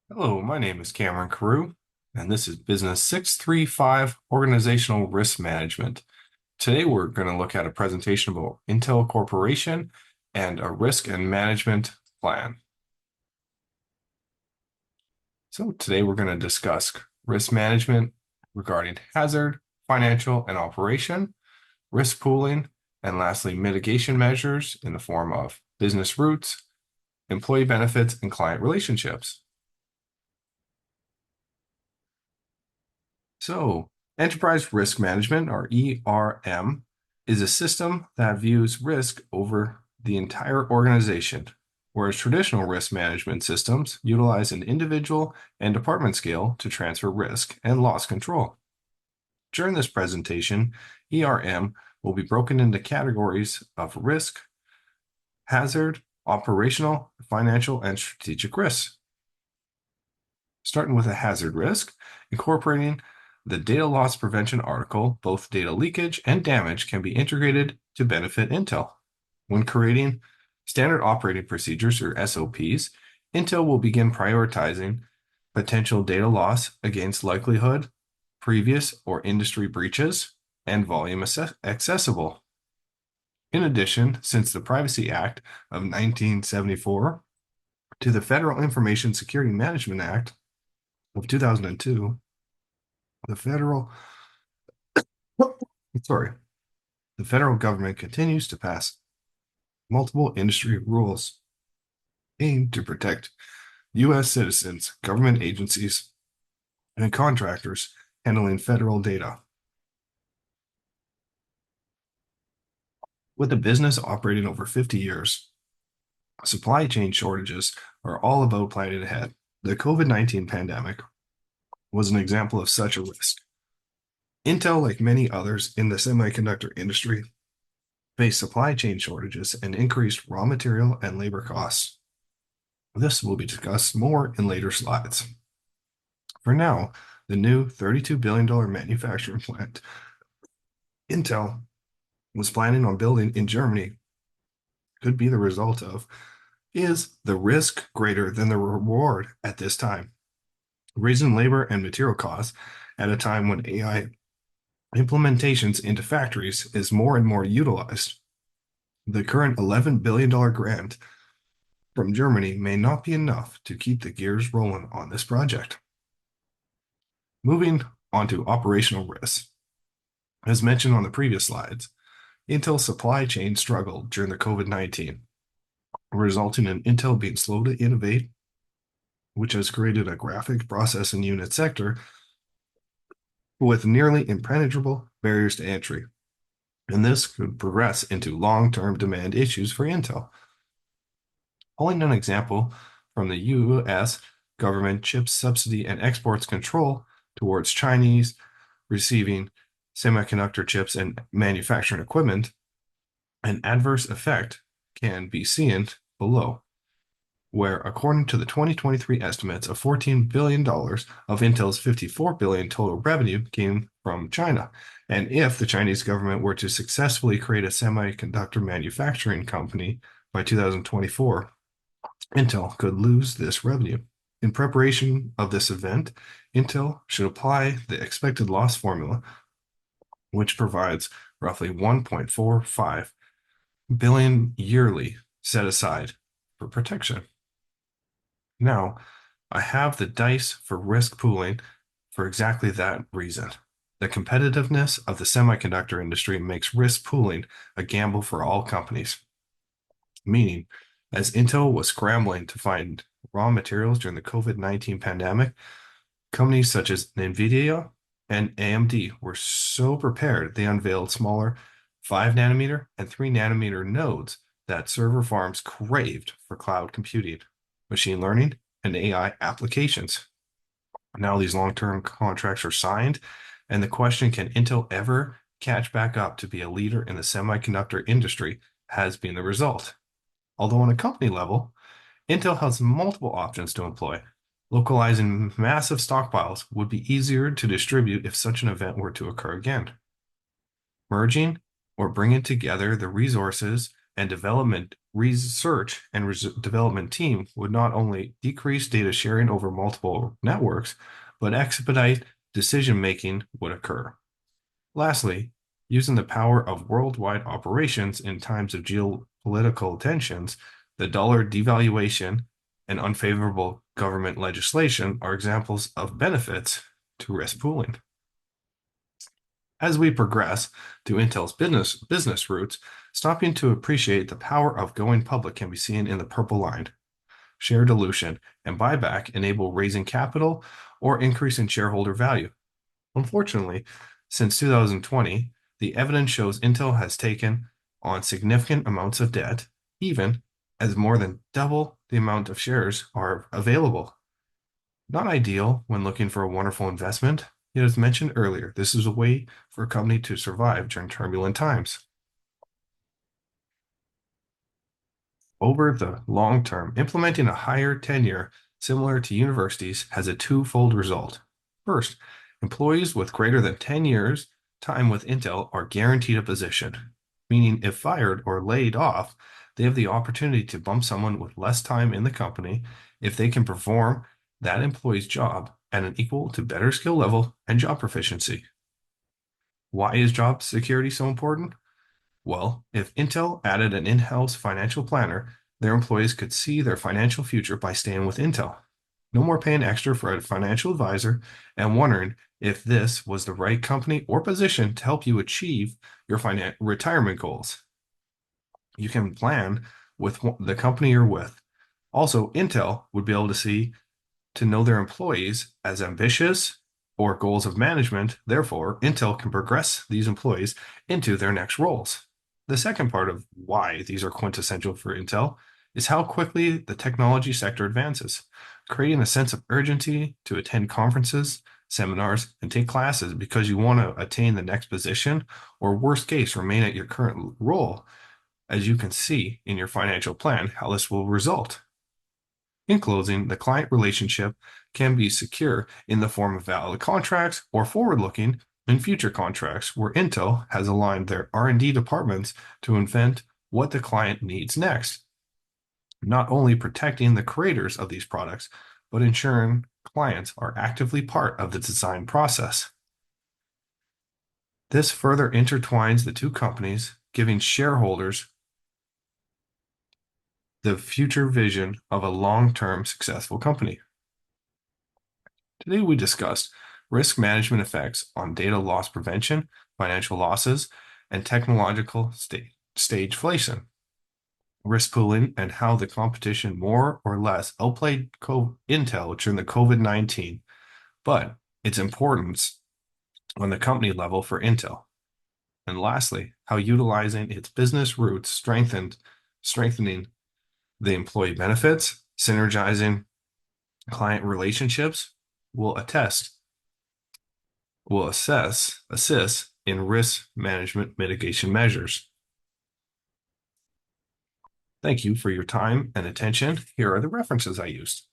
Hello, my name is Cameron Carew, and this is Business 635 Organizational Risk Management. Today, we're going to look at a presentation about Intel Corporation and a risk and management plan. So, today, we're going to discuss risk management regarding hazard, financial, and operation, risk pooling, and lastly, mitigation measures in the form of business routes, employee benefits, and client relationships. So, enterprise risk management, or ERM, is a system that views risk over the entire organization, whereas traditional risk management systems utilize an individual and department scale to transfer risk and loss control. During this presentation, ERM will be broken into categories of risk, hazard, operational, financial, and strategic risks. Starting with a hazard risk, incorporating the data loss prevention article, both data leakage and damage can be integrated to benefit Intel. When creating standard operating procedures or SOPs, Intel will begin prioritizing potential data loss against likelihood, previous or industry breaches, and volume accessible. In addition, since the Privacy Act of 1974 to the Federal Information Security Management Act of 2002, the federal sorry, the federal government continues to pass multiple industry rules aimed to protect U.S. citizens, government agencies, and contractors handling federal data. With a business operating over 50 years, supply chain shortages are all about planning ahead. The COVID-19 pandemic was an example of such a risk. Intel, like many others in the semiconductor industry, faced supply chain shortages and increased raw material and labor costs. This will be discussed more in later slides. For now, the new $32 billion manufacturing plant Intel was planning on building in Germany could be the result of is the risk greater than the reward at this time? Raising labor and material costs at a time when AI implementations into factories is more and more utilized. The current $11 billion grant from Germany may not be enough to keep the gears rolling on this project. Moving on to operational risks. As mentioned on the previous slides, Intel's supply chain struggled during the COVID-19, resulting in Intel being slow to innovate, which has created a graphic processing unit sector with nearly impenetrable barriers to entry. And this could progress into long-term demand issues for Intel. Pulling an example from the U.S. government chips subsidy and exports control towards Chinese receiving semiconductor chips and manufacturing equipment, an adverse effect can be seen below, where according to the 2023 estimates of $14 billion of Intel's $54 billion total revenue came from China. And if the Chinese government were to successfully create a semiconductor manufacturing company by 2024, Intel could lose this revenue. In preparation of this event, Intel should apply the expected loss formula, which provides roughly 1.45 billion yearly set aside for protection. Now, I have the dice for risk pooling for exactly that reason. The competitiveness of the semiconductor industry makes risk pooling a gamble for all companies. Meaning, as Intel was scrambling to find raw materials during the COVID-19 pandemic, companies such as NVIDIA and AMD were so prepared they unveiled smaller 5 nanometer and 3 nanometer nodes that server farms craved for cloud computing, machine learning, and AI applications. Now these long-term contracts are signed, and the question, can Intel ever catch back up to be a leader in the semiconductor industry, has been the result. Although on a company level, Intel has multiple options to employ. Localizing massive stockpiles would be easier to distribute if such an event were to occur again. Merging or bringing together the resources and development research and development team would not only decrease data sharing over multiple networks, but expedite decision making would occur. Lastly, using the power of worldwide operations in times of geopolitical tensions, the dollar devaluation and unfavorable government legislation are examples of benefits to risk pooling. As we progress to Intel's business roots, stopping to appreciate the power of going public can be seen in the purple line. Share dilution and buyback enable raising capital or increasing shareholder value. Unfortunately, since 2020, the evidence shows Intel has taken on significant amounts of debt, even as more than double the amount of shares are available. Not ideal when looking for a wonderful investment, yet as mentioned earlier, this is a way for a company to survive during turbulent times. Over the long term, implementing a higher tenure similar to universities has a twofold result. First, employees with greater than 10 years time with Intel are guaranteed a position, meaning if fired or laid off, they have the opportunity to bump someone with less time in the company if they can perform that employee's job at an equal to better skill level and job proficiency. Why is job security so important? Well, if Intel added an in-house financial planner, their employees could see their financial future by staying with Intel. No more paying extra for a financial advisor and wondering if this was the right company or position to help you achieve your retirement goals. You can plan with the company you're with. Also, Intel would be able to know their employees as ambitious or goals of management. Therefore, Intel can progress these employees into their next roles. The second part of why these are quintessential for Intel is how quickly the technology sector advances, creating a sense of urgency to attend conferences, seminars, and take classes because you want to attain the next position, or worst case, remain at your current role. As you can see in your financial plan, how this will result. In closing, the client relationship can be secure in the form of valid contracts or forward-looking in future contracts where Intel has aligned their R&D departments to invent what the client needs next, not only protecting the creators of these products, but ensuring clients are actively part of the design process. This further intertwines the two companies, giving shareholders the future vision of a long-term successful company. Today we discussed risk management effects on data loss prevention, financial losses, and technological stagflation, risk pooling, and how the competition more or less outplayed Intel during the COVID-19, but its importance on the company level for Intel. And lastly, how utilizing its business roots strengthening the employee benefits, synergizing client relationships, will assist in risk management mitigation measures. Thank you for your time and attention. Here are the references I used.